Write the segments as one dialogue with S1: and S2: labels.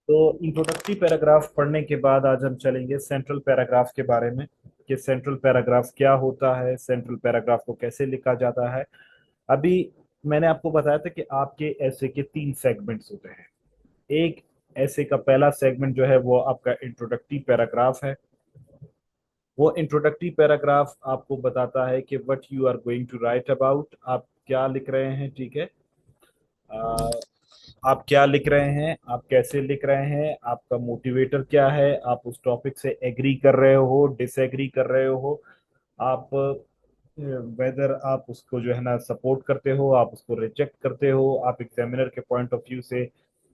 S1: तो introductory paragraph पढ़ने के बाद आज हम चलेंगे सेंट्रल पैराग्राफ के बारे में कि सेंट्रल पैराग्राफ क्या होता है, सेंट्रल पैराग्राफ को कैसे लिखा जाता है। अभी मैंने आपको बताया था कि आपके ऐसे के तीन सेगमेंट्स होते हैं। एक ऐसे का पहला सेगमेंट जो है वो आपका इंट्रोडक्टरी पैराग्राफ है। वो इंट्रोडक्टरी पैराग्राफ आपको बताता है कि what you are going to write about, आप क्या लिख रहे हैं। ठीक है, अ, आप क्या लिख रहे हैं, आप कैसे लिख रहे हैं, आपका मोटिवेटर क्या है, आप उस टॉपिक से एग्री कर रहे हो, डिसएग्री कर रहे हो, आप वेदर आप उसको जो है ना सपोर्ट करते हो, आप उसको रिजेक्ट करते हो, आप एग्जामिनर के पॉइंट ऑफ व्यू से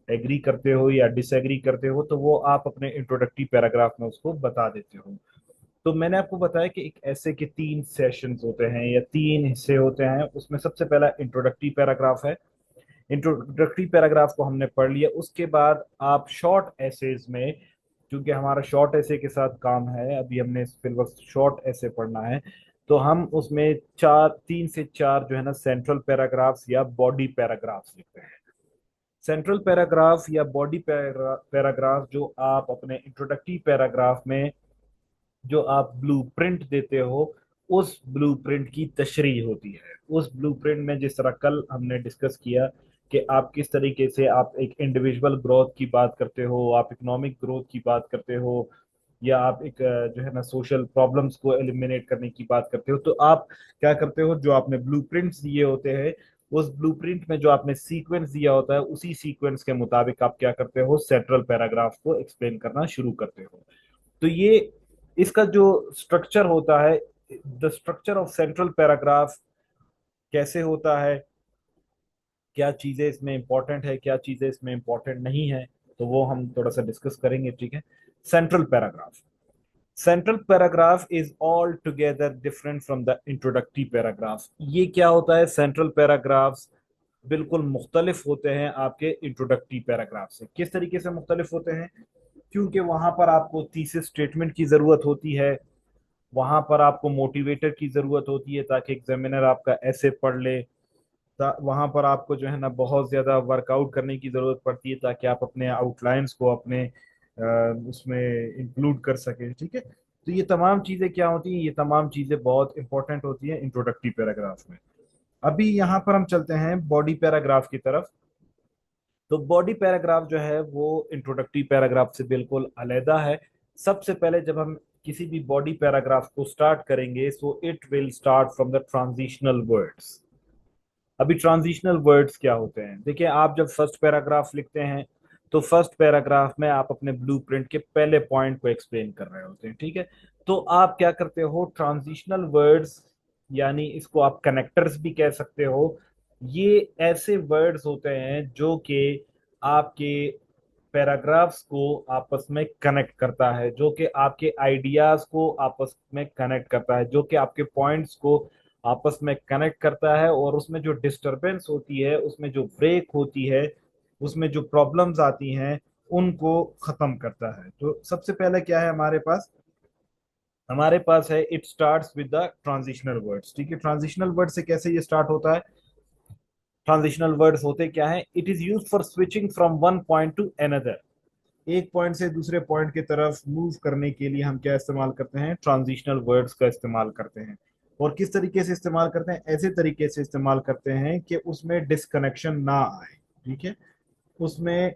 S1: एग्री करते हो या डिसएग्री करते हो, तो वो आप अपने इंट्रोडक्टरी पैराग्राफ में उसको बता देते हो। तो मैंने आपको बताया कि एक ऐसे के तीन सेशंस होते हैं या तीन हिस्से होते हैं। उसमें सबसे पहला इंट्रोडक्टरी पैराग्राफ है। इंट्रोडक्टरी पैराग्राफ को हमने पढ़ लिया, उसके बाद आप शॉर्ट एसेज में, क्योंकि हमारा शॉर्ट एसे के साथ काम है, अभी हमने सिलेबस शॉर्ट एसे पढ़ना है, तो हम उसमें चार, तीन से चार जो है ना सेंट्रल पैराग्राफ्स या बॉडी पैराग्राफ्स लिखते हैं। सेंट्रल पैराग्राफ या बॉडी पैराग्राफ जो आप अपने इंट्रोडक्टरी पैराग्राफ में जो आप ब्लूप्रिंट देते हो, उस ब्लूप्रिंट की तशरीह होती है। उस ब्लूप्रिंट में जिस तरह कल हमने डिस्कस किया कि आप किस तरीके से आप एक इंडिविजुअल ग्रोथ की बात करते हो, आप इकोनॉमिक ग्रोथ की बात करते हो, या आप एक जो है ना सोशल प्रॉब्लम्स को एलिमिनेट करने की बात करते हो, तो आप क्या करते हो, जो आपने ब्लूप्रिंट्स दिए होते हैं, उस ब्लूप्रिंट में जो आपने सीक्वेंस दिया होता है, उसी सीक्वेंस के मुताबिक आप क्या करते हो, सेंट्रल पैराग्राफ को एक्सप्लेन करना शुरू करते हो। तो ये इसका जो स्ट्रक्चर होता है, the structure of central paragraph कैसे होता है, क्या चीजें इसमें इंपॉर्टेंट है, क्या चीजें इसमें इंपॉर्टेंट नहीं है, तो वो हम थोड़ा सा डिस्कस करेंगे। ठीक है, central paragraph, central paragraph is all together different from the introductory paragraph. ये क्या होता है, सेंट्रल पैराग्राफ्स बिल्कुल मुख्तलिफ होते हैं आपके इंट्रोडक्टरी पैराग्राफ से। किस तरीके से मुख्तलिफ होते हैं, क्योंकि वहां पर आपको थीसिस स्टेटमेंट की जरूरत होती है, वहां पर आपको मोटिवेटर की जरूरत होती है ताकि एग्जामिनर आपका ऐसे पढ़ ले, वहां पर आपको जो है ना बहुत ज्यादा वर्कआउट करने की जरूरत पड़ती है ताकि आप अपने आउटलाइंस को अपने उसमें इंक्लूड कर सके। ठीक है, तो ये तमाम चीजें क्या होती हैं, ये तमाम चीजें बहुत इंपॉर्टेंट होती हैं इंट्रोडक्टरी पैराग्राफ में। अभी यहाँ पर हम चलते हैं बॉडी पैराग्राफ की तरफ। तो बॉडी पैराग्राफ जो है वो इंट्रोडक्टरी पैराग्राफ से बिल्कुल अलहदा है। सबसे पहले जब हम किसी भी बॉडी पैराग्राफ को स्टार्ट करेंगे, so it will start from the transitional words. अभी ट्रांजिशनल वर्ड्स क्या होते हैं, देखिए, आप जब फर्स्ट पैराग्राफ लिखते हैं तो फर्स्ट पैराग्राफ में आप अपने ब्लूप्रिंट के पहले पॉइंट को एक्सप्लेन कर रहे होते हैं। ठीक है, तो आप क्या करते हो, ट्रांजिशनल वर्ड्स, यानी इसको आप कनेक्टर्स भी कह सकते हो। ये ऐसे वर्ड्स होते हैं जो कि आपके पैराग्राफ्स को आपस में कनेक्ट करता है, जो कि आपके आइडियाज को आपस में कनेक्ट करता है, जो कि आपके पॉइंट्स को आपस में कनेक्ट करता है, और उसमें जो डिस्टरबेंस होती है, उसमें जो ब्रेक होती है, उसमें जो प्रॉब्लम्स आती हैं, उनको खत्म करता है। तो सबसे पहले क्या है हमारे पास, हमारे पास है it starts with the transitional words. ठीक है, ट्रांजिशनल वर्ड से कैसे ये स्टार्ट होता है, ट्रांजिशनल वर्ड्स होते क्या है, it is use for switching from one point two another. एक पॉइंट से दूसरे पॉइंट की तरफ मूव करने के लिए हम क्या इस्तेमाल करते हैं, ट्रांजिशनल वर्ड्स का इस्तेमाल करते हैं। और किस तरीके से इस्तेमाल करते हैं, ऐसे तरीके से इस्तेमाल करते हैं कि उसमें डिस्कनेक्शन ना आए। ठीक है, उसमें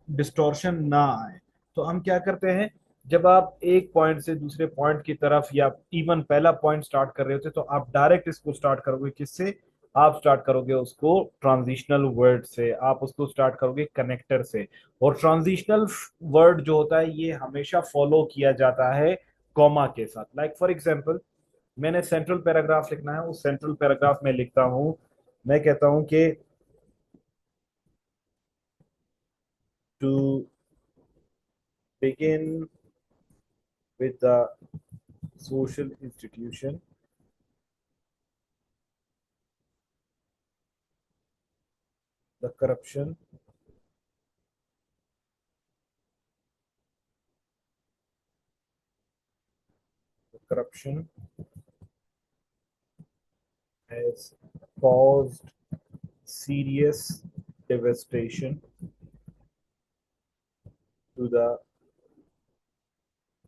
S1: डिस्टॉर्शन ना आए। तो हम क्या करते हैं, जब आप एक पॉइंट से दूसरे पॉइंट की तरफ या इवन पहला पॉइंट स्टार्ट कर रहे होते तो आप डायरेक्ट इसको स्टार्ट करोगे किससे, आप स्टार्ट करोगे उसको ट्रांजिशनल वर्ड से, आप उसको स्टार्ट करोगे कनेक्टर से। और ट्रांजिशनल वर्ड जो होता है ये हमेशा फॉलो किया जाता है कॉमा के साथ। लाइक फॉर एग्जांपल, मैंने सेंट्रल पैराग्राफ लिखना है, उस सेंट्रल पैराग्राफ में लिखता हूं, मैं कहता हूं कि to begin with the social institution, the corruption the corruption has caused serious devastation to the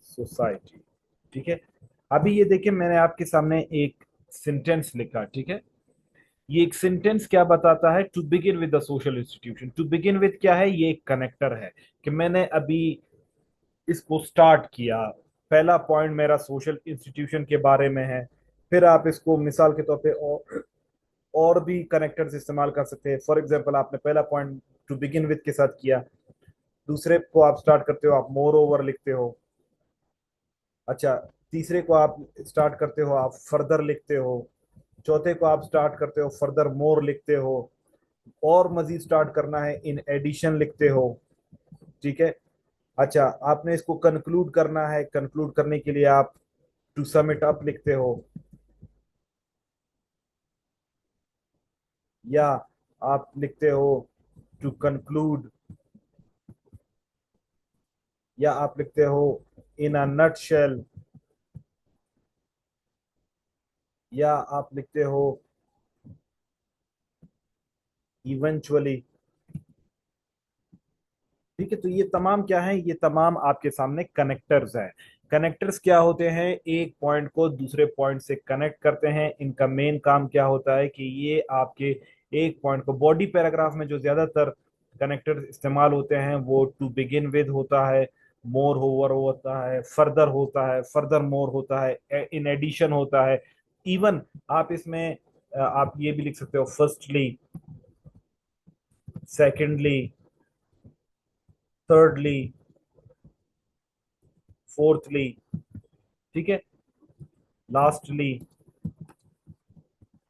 S1: society. ठीक है, अभी ये देखिए मैंने आपके सामने एक सेंटेंस लिखा, ठीक है। ये एक सेंटेंस क्या बताता है? To begin with the social institution. To begin with क्या है? ये एक कनेक्टर है कि मैंने अभी इसको स्टार्ट किया। पहला पॉइंट मेरा सोशल इंस्टीट्यूशन के बारे में है। फिर आप इसको मिसाल के तौर पे और भी कनेक्टर्स इस्तेमाल कर सकते हैं। फॉर एग्जांपल, आपने पहला पॉइंट टू बिगिन विद के साथ किया, दूसरे को आप स्टार्ट करते हो, आप मोर ओवर लिखते हो। अच्छा, तीसरे को आप स्टार्ट करते हो, आप फर्दर लिखते हो। चौथे को आप स्टार्ट करते हो, फर्दर मोर लिखते हो। और मजीद स्टार्ट करना है, इन एडिशन लिखते हो। ठीक है। अच्छा, आपने इसको कंक्लूड करना है, कंक्लूड करने के लिए आप टू सम इट अप लिखते हो, या आप लिखते हो टू कंक्लूड, या आप लिखते हो इन अ नटशेल, या आप लिखते हो इवेंचुअली। ठीक है, तो ये तमाम क्या है? ये तमाम आपके सामने कनेक्टर्स हैं। कनेक्टर्स क्या होते हैं? एक पॉइंट को दूसरे पॉइंट से कनेक्ट करते हैं। इनका मेन काम क्या होता है कि ये आपके एक पॉइंट को, बॉडी पैराग्राफ में जो ज्यादातर कनेक्टर्स इस्तेमाल होते हैं वो टू बिगिन विद होता है, मोर ओवर होता है, फर्दर होता है, फर्दर मोर होता है, इन एडिशन होता है। इवन आप इसमें आप ये भी लिख सकते हो, फर्स्टली, सेकेंडली, thirdly, fourthly। ठीक है, लास्टली।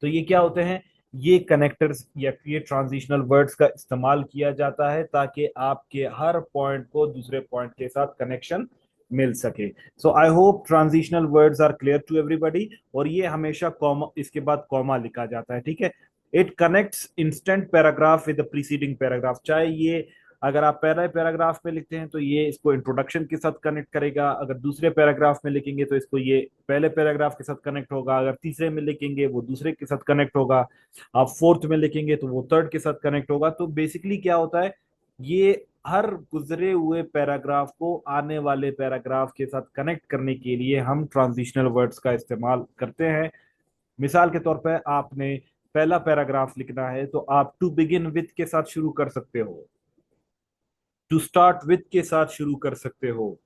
S1: तो ये क्या होते हैं? ये कनेक्टर्स या ये ट्रांजिशनल वर्ड्स का इस्तेमाल किया जाता है ताकि आपके हर पॉइंट को दूसरे पॉइंट के साथ कनेक्शन मिल सके। So I hope transitional words are clear to everybody. और ये हमेशा कॉमा, इसके बाद कॉमा लिखा जाता है, ठीक है। It connects instant paragraph with the preceding paragraph. चाहे ये, अगर आप पहले पैराग्राफ में लिखते हैं तो ये इसको इंट्रोडक्शन के साथ कनेक्ट करेगा, अगर दूसरे पैराग्राफ में लिखेंगे तो इसको ये पहले पैराग्राफ के साथ कनेक्ट होगा, अगर तीसरे में लिखेंगे वो दूसरे के साथ कनेक्ट होगा, आप फोर्थ में लिखेंगे तो वो थर्ड के साथ कनेक्ट होगा। तो बेसिकली क्या होता है, ये हर गुजरे हुए पैराग्राफ को आने वाले पैराग्राफ के साथ कनेक्ट करने के लिए हम ट्रांजिशनल वर्ड्स का इस्तेमाल करते हैं। मिसाल के तौर पर आपने पहला पैराग्राफ लिखना है तो आप टू बिगिन विथ के साथ शुरू कर सकते हो, टू स्टार्ट विथ के साथ शुरू कर सकते हो,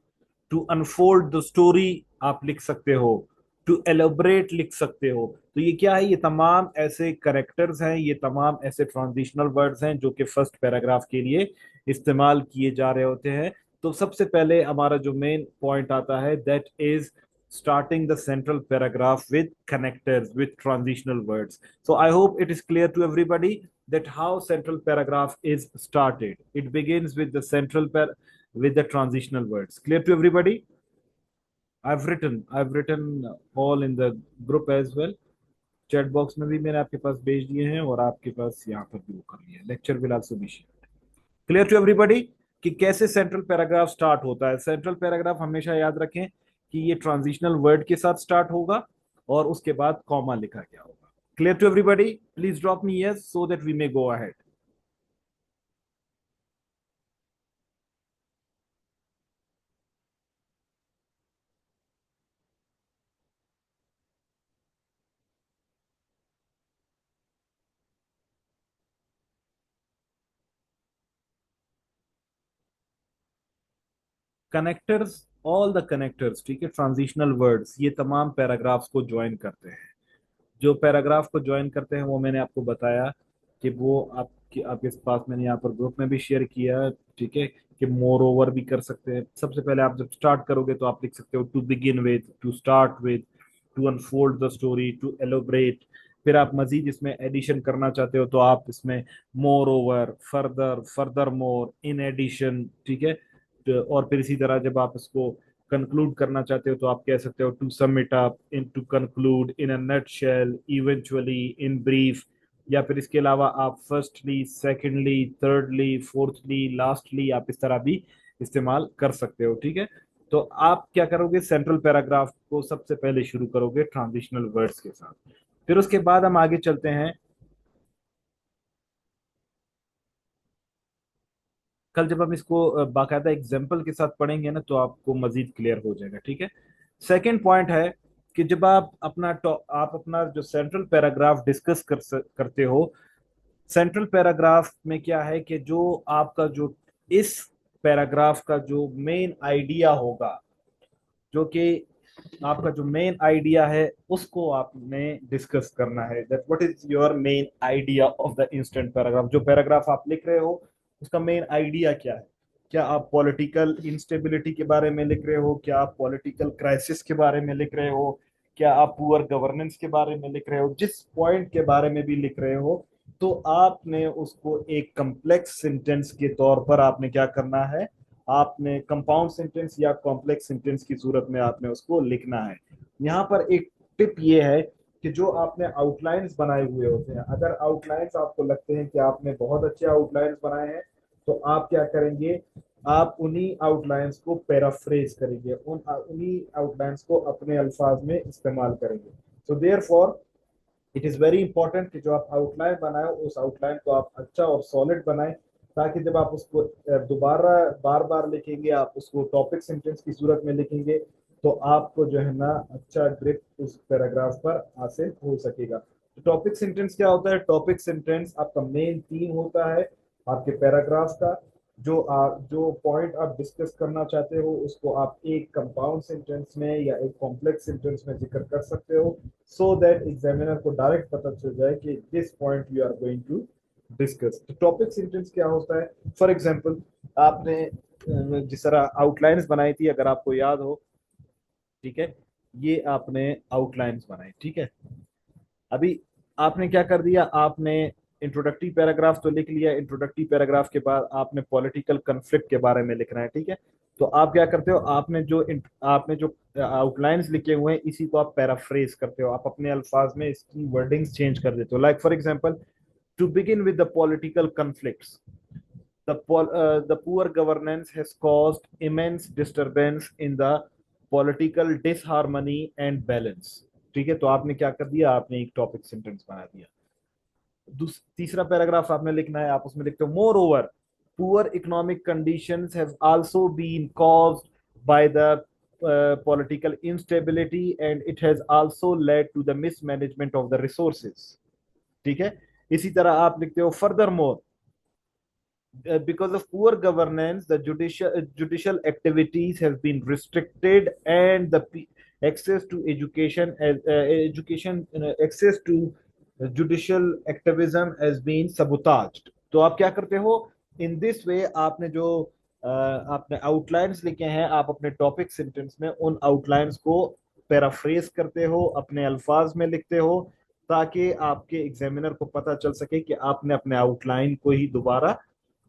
S1: टू अनफोल्ड द स्टोरी आप लिख सकते हो, टू एलोबरेट लिख सकते हो। तो ये क्या है? ये तमाम ऐसे करेक्टर्स हैं, ये तमाम ऐसे ट्रांजिशनल वर्ड्स हैं जो कि फर्स्ट पैराग्राफ के लिए इस्तेमाल किए जा रहे होते हैं। तो सबसे पहले हमारा जो मेन पॉइंट आता है, that is starting the central paragraph with connectors, with transitional words. So I hope it is clear to everybody that how central paragraph is started. It begins with the with the transitional words. Clear to everybody? I've written all in the group as well. Chat box में भी मैंने आपके पास भेज दिए हैं और आपके पास यहाँ पर भी वो कर लिया है। Lecture will also be shared. Clear to everybody कि कैसे सेंट्रल पैराग्राफ स्टार्ट होता है? सेंट्रल पैराग्राफ हमेशा याद रखें कि ये ट्रांजिशनल वर्ड के साथ स्टार्ट होगा और उसके बाद कॉमा लिखा गया होगा। Clear to everybody? Please drop me yes so that we may go ahead. Connectors, all the connectors, ठीक है, ट्रांजिशनल वर्ड्स ये तमाम पैराग्राफ्स को ज्वाइन करते हैं। जो पैराग्राफ को ज्वाइन करते हैं वो मैंने आपको बताया कि वो आपके आपके पास मैंने यहाँ पर ग्रुप में भी शेयर किया, ठीक है, कि मोर ओवर भी कर सकते हैं। सबसे पहले आप जब स्टार्ट करोगे तो आप लिख सकते हो to begin with, to start with, to unfold the story, to elaborate. फिर आप मजीद इसमें एडिशन करना चाहते हो तो आप इसमें moreover, further, furthermore, in addition, ठीक है। और फिर इसी तरह जब आप इसको कंक्लूड करना चाहते हो तो आप कह सकते हो to sum it up, in to conclude, in a nutshell, eventually, in brief. या फिर इसके अलावा आप firstly, secondly, thirdly, fourthly, lastly आप इस तरह भी इस्तेमाल कर सकते हो, ठीक है। तो आप क्या करोगे? सेंट्रल पैराग्राफ को सबसे पहले शुरू करोगे ट्रांजिशनल वर्ड्स के साथ। फिर उसके बाद हम आगे चलते हैं। कल जब हम इसको बाकायदा एग्जाम्पल के साथ पढ़ेंगे ना तो आपको मजीद क्लियर हो जाएगा, ठीक है। सेकंड पॉइंट है कि जब आप अपना जो सेंट्रल पैराग्राफ डिस्कस करते हो, सेंट्रल पैराग्राफ में क्या है कि जो आपका जो इस पैराग्राफ का जो मेन आइडिया होगा, जो कि आपका जो मेन आइडिया है उसको आपने डिस्कस करना है। That what is your main idea of the instant paragraph. जो पैराग्राफ आप लिख रहे हो उसका मेन आइडिया क्या है। क्या आप पॉलिटिकल इंस्टेबिलिटी के बारे में लिख रहे हो, क्या आप पॉलिटिकल क्राइसिस के बारे में लिख रहे हो, क्या आप पुअर गवर्नेंस के बारे में लिख रहे हो, जिस पॉइंट के बारे में भी लिख रहे हो, तो आपने उसको एक कम्प्लेक्स सेंटेंस के तौर पर आपने क्या करना है, आपने कंपाउंड सेंटेंस या कॉम्प्लेक्स सेंटेंस की सूरत में आपने उसको लिखना है। यहाँ पर एक टिप ये है कि जो आपने आउटलाइंस बनाए हुए होते हैं, अगर आउटलाइंस आपको लगते हैं कि आपने बहुत अच्छे आउटलाइंस बनाए हैं, तो आप क्या करेंगे, आप उन्हीं आउटलाइंस को पैराफ्रेज करेंगे, उन्हीं आउटलाइंस को अपने अल्फाज में इस्तेमाल करेंगे। So therefore it is very important कि जो आप आउटलाइन बनाए उस आउटलाइन को आप अच्छा और सॉलिड बनाएं, ताकि जब आप उसको दोबारा बार बार लिखेंगे, आप उसको टॉपिक सेंटेंस की सूरत में लिखेंगे, तो आपको जो है ना अच्छा ग्रिप उस पैराग्राफ पर हासिल हो सकेगा। तो टॉपिक सेंटेंस क्या होता है? टॉपिक सेंटेंस आपका मेन थीम होता है आपके पैराग्राफ का। जो पॉइंट आप डिस्कस करना चाहते हो उसको आप एक कंपाउंड सेंटेंस में या एक कॉम्प्लेक्स सेंटेंस में जिक्र कर सकते हो, सो दैट एग्जामिनर को डायरेक्ट पता चल जाए कि this point you are going to discuss. तो टॉपिक सेंटेंस क्या होता है? फॉर एग्जांपल, आपने जिस तरह आउटलाइंस बनाई थी, अगर आपको याद हो, ठीक है, ये आपने आउटलाइंस बनाई, ठीक है। अभी आपने क्या कर दिया, आपने इंट्रोडक्टरी पैराग्राफ तो लिख लिया, इंट्रोडक्टरी पैराग्राफ के बाद आपने पॉलिटिकल कन्फ्लिक्ट के बारे में लिखना है, ठीक है। तो आप क्या करते हो, आपने जो आउटलाइंस लिखे हुए हैं इसी को आप पैराफ्रेज करते हो, आप अपने अल्फाज में इसकी वर्डिंग्स चेंज कर देते हो। Like for example, to begin with the political conflicts, the poor governance has caused immense disturbance in the political disharmony and balance। ठीक है, तो आपने क्या कर दिया, आपने एक टॉपिक सेंटेंस बना दिया। तीसरा पैराग्राफ आपने लिखना है, आप उसमें लिखते हो, moreover poor economic conditions have also been caused by the political instability and it has also led to the mismanagement of the resources। ठीक है, इसी तरह आप लिखते हो, further more because of poor governance, the judicial activities have been restricted and the access to education as education access to judicial activism has been sabotaged। तो आप क्या करते हो, इन दिस वे आपने जो आपने आउटलाइंस लिखे हैं, आप अपने टॉपिक सेंटेंस में उन आउटलाइंस को पैराफ्रेज करते हो, अपने अल्फाज में लिखते हो, ताकि आपके एग्जामिनर को पता चल सके कि आपने अपने आउटलाइन को ही दोबारा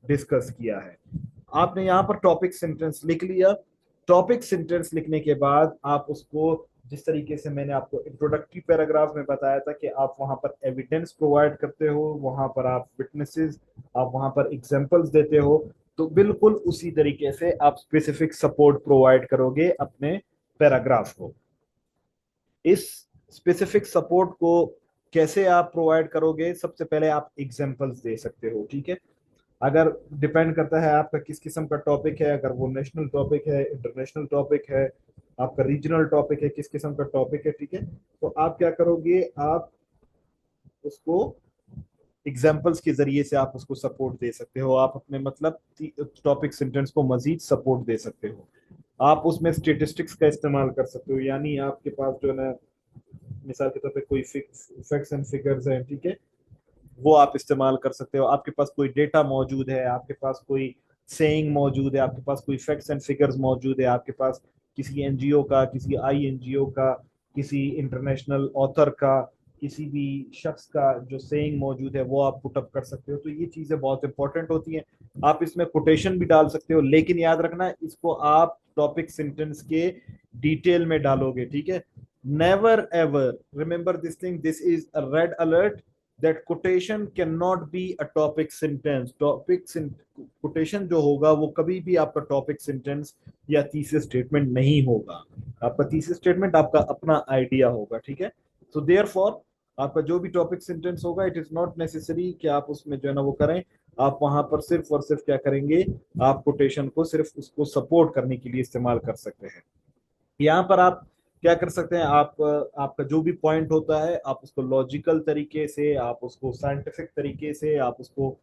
S1: डिस्कस किया है। आपने यहाँ पर टॉपिक सेंटेंस लिख लिया। टॉपिक सेंटेंस लिखने के बाद आप उसको, जिस तरीके से मैंने आपको इंट्रोडक्टरी पैराग्राफ में बताया था कि आप वहां पर एविडेंस प्रोवाइड करते हो, वहां पर आप विटनेसेस, आप वहां पर एग्जांपल्स देते हो, तो बिल्कुल उसी तरीके से आप स्पेसिफिक सपोर्ट प्रोवाइड करोगे अपने पैराग्राफ को। इस स्पेसिफिक सपोर्ट को कैसे आप प्रोवाइड करोगे? सबसे पहले आप एग्जांपल्स दे सकते हो, ठीक है। अगर डिपेंड करता है आपका किस किस्म का टॉपिक है, अगर वो नेशनल टॉपिक है, इंटरनेशनल टॉपिक है, आपका रीजनल टॉपिक है, किस किस्म का टॉपिक है, ठीक है, तो आप क्या करोगे, आप उसको एग्जाम्पल्स के जरिए से आप उसको सपोर्ट दे सकते हो, आप अपने मतलब टॉपिक सेंटेंस को मजीद सपोर्ट दे सकते हो। आप उसमें स्टेटिस्टिक्स का इस्तेमाल कर सकते हो, यानी आपके पास जो है ना, मिसाल के तौर पे कोई फैक्ट्स एंड फिगर्स हैं, ठीक है, वो आप इस्तेमाल कर सकते हो। आपके पास कोई डेटा मौजूद है, आपके पास कोई सेइंग मौजूद है, आपके पास कोई फैक्ट्स एंड फिगर्स मौजूद है, आपके पास किसी एनजीओ का, किसी आईएनजीओ का, किसी इंटरनेशनल ऑथर का, किसी भी शख्स का जो सेइंग मौजूद है वो आप पुटअप कर सकते हो। तो ये चीजें बहुत इंपॉर्टेंट होती हैं। आप इसमें कोटेशन भी डाल सकते हो, लेकिन याद रखना इसको आप टॉपिक सेंटेंस के डिटेल में डालोगे, ठीक है। Never ever remember this thing, this is a red alert, that quotation cannot be a topic sentence। quotation जो होगा वो कभी भी आपका टॉपिक सेंटेंस या थीसिस स्टेटमेंट नहीं होगा। आपका थीसिस स्टेटमेंट आपका अपना आइडिया होगा, ठीक है। सो देयरफॉर आपका जो भी टॉपिक सेंटेंस होगा, इट इज नॉट नेसेसरी कि आप उसमें जो है ना वो करें। आप वहां पर सिर्फ और सिर्फ क्या करेंगे, आप कोटेशन को सिर्फ उसको सपोर्ट करने के लिए इस्तेमाल कर सकते हैं। यहाँ पर आप क्या कर सकते हैं, आप आपका जो भी पॉइंट होता है आप उसको लॉजिकल तरीके से, आप उसको साइंटिफिक तरीके से, आप उसको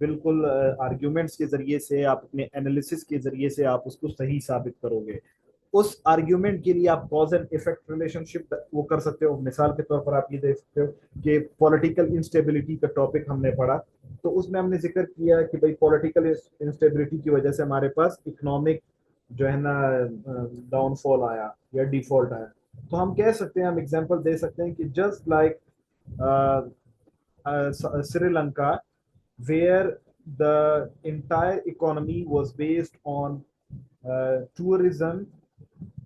S1: बिल्कुल आर्ग्यूमेंट्स के जरिए से, आप अपने एनालिसिस के जरिए से आप उसको सही साबित करोगे। उस आर्ग्यूमेंट के लिए आप कॉज एंड इफेक्ट रिलेशनशिप वो कर सकते हो। मिसाल के तौर पर आप ये देख सकते हो कि पॉलिटिकल इंस्टेबिलिटी का टॉपिक हमने पढ़ा, तो उसमें हमने जिक्र किया कि भाई पॉलिटिकल इंस्टेबिलिटी की वजह से हमारे पास इकोनॉमिक जो है ना डाउनफॉल आया या डिफॉल्ट आया। तो हम कह सकते हैं, हम एग्जांपल दे सकते हैं कि just like Sri Lanka, where the entire economy was based on tourism.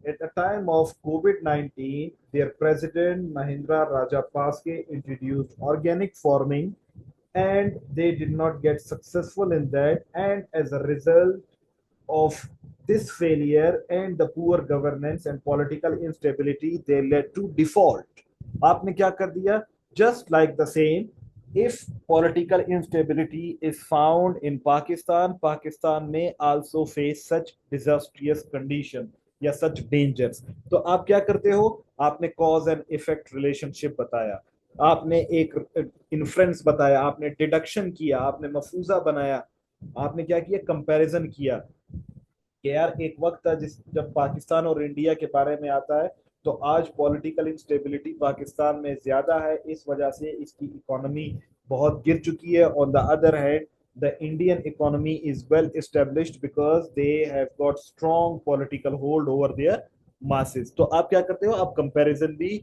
S1: At the time of COVID-19, their president Mahindra Rajapakse introduced organic farming, and they did not get successful in that. And as a result of this failure and the poor governance and political instability, they led to default. आपने क्या कर दिया? Just like the same, if political instability is found in Pakistan, Pakistan may also face such disastrous condition या such dangers. तो आप क्या करते हो? आपने cause and effect relationship बताया, आपने एक इन्फ्रेंस बताया, आपने डिडक्शन किया, आपने मफूजा बनाया, आपने क्या किया, कंपैरिजन किया कि यार एक वक्त था जिस जब पाकिस्तान और इंडिया के बारे में आता है, तो आज पॉलिटिकल इंस्टेबिलिटी पाकिस्तान में ज्यादा है, इस वजह से इसकी इकोनॉमी बहुत गिर चुकी है। On the other hand, the Indian economy is well established because they have got strong political hold over there masses. तो आप क्या करते हो, आप कंपैरिजन भी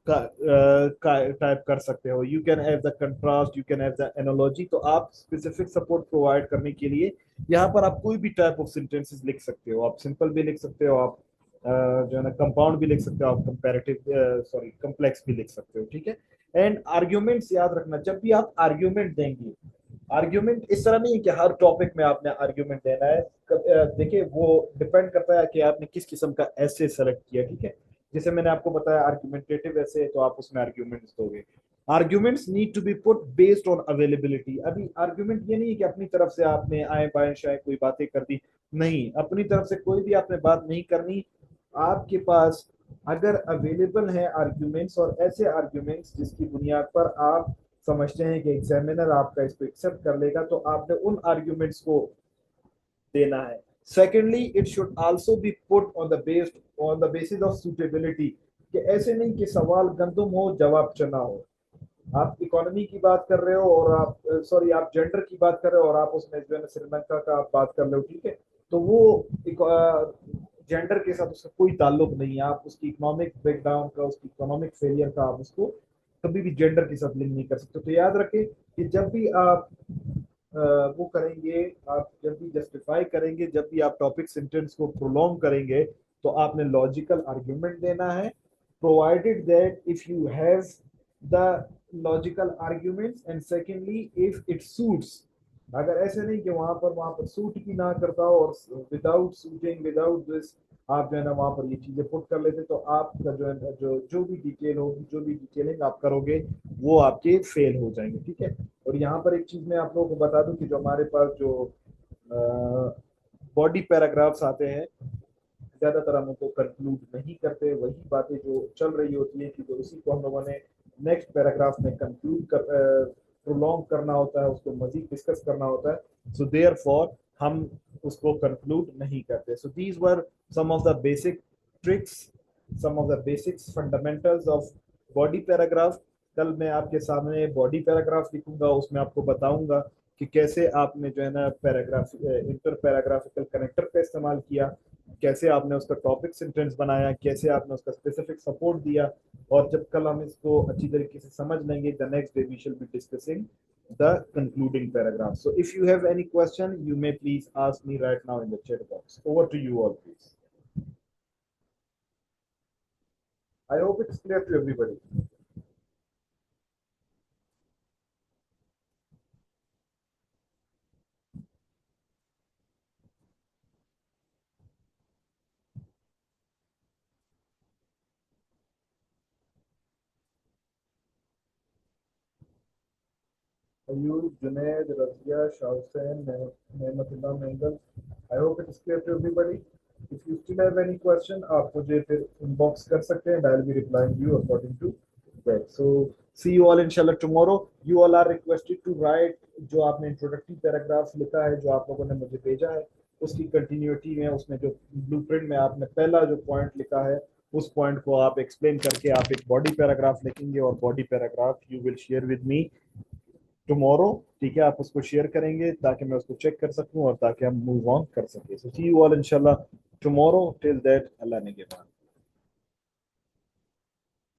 S1: टाइप कर सकते हो। You can have the contrast, you can have the analogy. तो आप स्पेसिफिक सपोर्ट प्रोवाइड करने के लिए यहाँ पर आप कोई भी टाइप ऑफ सेंटेंसेस लिख सकते हो। आप सिंपल भी लिख सकते हो, आप जो है ना कंपाउंड भी लिख सकते हो, आप कंपैरेटिव सॉरी कम्प्लेक्स भी लिख सकते हो, ठीक है। एंड आर्ग्यूमेंट्स याद रखना, जब भी आप आर्ग्यूमेंट देंगे, आर्ग्यूमेंट इस तरह नहीं है कि हर टॉपिक में आपने आर्ग्यूमेंट देना है। देखिए वो डिपेंड करता है कि आपने किस किस्म का ऐसे सेलेक्ट किया, ठीक है। जैसे मैंने आपको बताया आर्ग्यूमेंटेटिव ऐसे, तो आप उसमें आर्ग्यूमेंट्स दोगे। Arguments need to be put based on availability. अभी आर्ग्यूमेंट ये नहीं है कि अपनी तरफ से आपने आए बाएं शायद कोई बातें कर दी, नहीं, अपनी तरफ से कोई भी आपने बात नहीं करनी। आपके पास अगर अवेलेबल है आर्ग्यूमेंट्स, और ऐसे आर्ग्यूमेंट्स जिसकी बुनियाद पर आप समझते हैं कि एग्जामिनर आपका इसको एक्सेप्ट कर लेगा, तो आपने उन आर्ग्यूमेंट्स को देना है। Secondly, it should also be put on the basis of suitability, कि ऐसे नहीं कि सवाल गंदुम हो जवाब चना हो। आप इकोनॉमी की बात कर रहे हो और आप सॉरी आप जेंडर की बात कर रहे हो और आप उसमें जो है श्रीलंका का आप बात कर रहे हो, ठीक है। तो वो जेंडर के साथ उसका कोई ताल्लुक नहीं है। आप उसकी इकोनॉमिक ब्रेकडाउन का, उसकी इकोनॉमिक फेलियर का आप उसको कभी भी जेंडर के साथ लिंक नहीं कर सकते। तो याद रखें कि जब भी आप वो करेंगे, आप जब भी जस्टिफाई करेंगे, जब भी आप टॉपिक सेंटेंस को प्रोलॉन्ग करेंगे, तो आपने लॉजिकल आर्ग्यूमेंट देना है, provided that if you have the logical arguments, and secondly if it suits. अगर ऐसे नहीं कि वहां पर सूट भी ना करता हो, और विदाउट सूटिंग, विदाउट दिस आप जो है ना वहां पर ये चीजें पुट कर लेते, तो आपका जो है जो जो भी डिटेल होगी, जो भी डिटेलिंग आप करोगे, वो आपके फेल हो जाएंगे, ठीक है। और यहाँ पर एक चीज मैं आप लोगों को बता दूं कि जो हमारे पास जो बॉडी पैराग्राफ्स आते हैं, ज्यादातर हम उनको कंक्लूड नहीं करते। वही बातें जो चल रही होती है कि जो उसी को हम लोगों ने नेक्स्ट पैराग्राफ में कंक्लूड कर प्रोलॉन्ग करना होता है, उसको मजीद डिस्कस करना होता है। सो देयर फॉर हम उसको कंक्लूड नहीं करते। So these were some of the basic tricks, some of the basics fundamentals of body paragraph. कल मैं आपके सामने बॉडी पैराग्राफ लिखूंगा, उसमें आपको बताऊंगा कि कैसे आपने जो है ना पैराग्राफ इंटर पैराग्राफिकल कनेक्टर का इस्तेमाल किया, कैसे आपने उसका टॉपिक सेंटेंस बनाया, कैसे आपने उसका स्पेसिफिक सपोर्ट दिया। और जब कल हम इसको अच्छी तरीके से समझ लेंगे, the next day we shall be discussing the concluding paragraph. So if you have any question, you may please ask me right now in the chat box. Over to you all, please. I hope it's clear to everybody. Ayub, Junaid, Razia, Shah Hussain, Nehmatullah Mengal. I hope it is clear to everybody. If you still have any question, आप मुझे फिर inbox कर सकते हैं. I'll be replying you according to that. So see you all inshallah tomorrow. You all are requested to write जो आपने introductory paragraph लिखा है, जो आप लोगों ने मुझे भेजा है, उसकी कंटिन्यूटी में, उसमें जो ब्लूप्रिंट में आपने पहला जो पॉइंट लिखा है, उस पॉइंट को आप एक्सप्लेन करके आप एक बॉडी पैराग्राफ लिखेंगे, और body paragraph you will share with me tomorrow. ठीक है, आप उसको शेयर करेंगे ताकि मैं उसको चेक कर सकूं और ताकि हम मूव ऑन कर सकें. सो सी यू ऑल इंशाल्लाह टुमारो. टिल दैट, अल्लाह ने के बाद.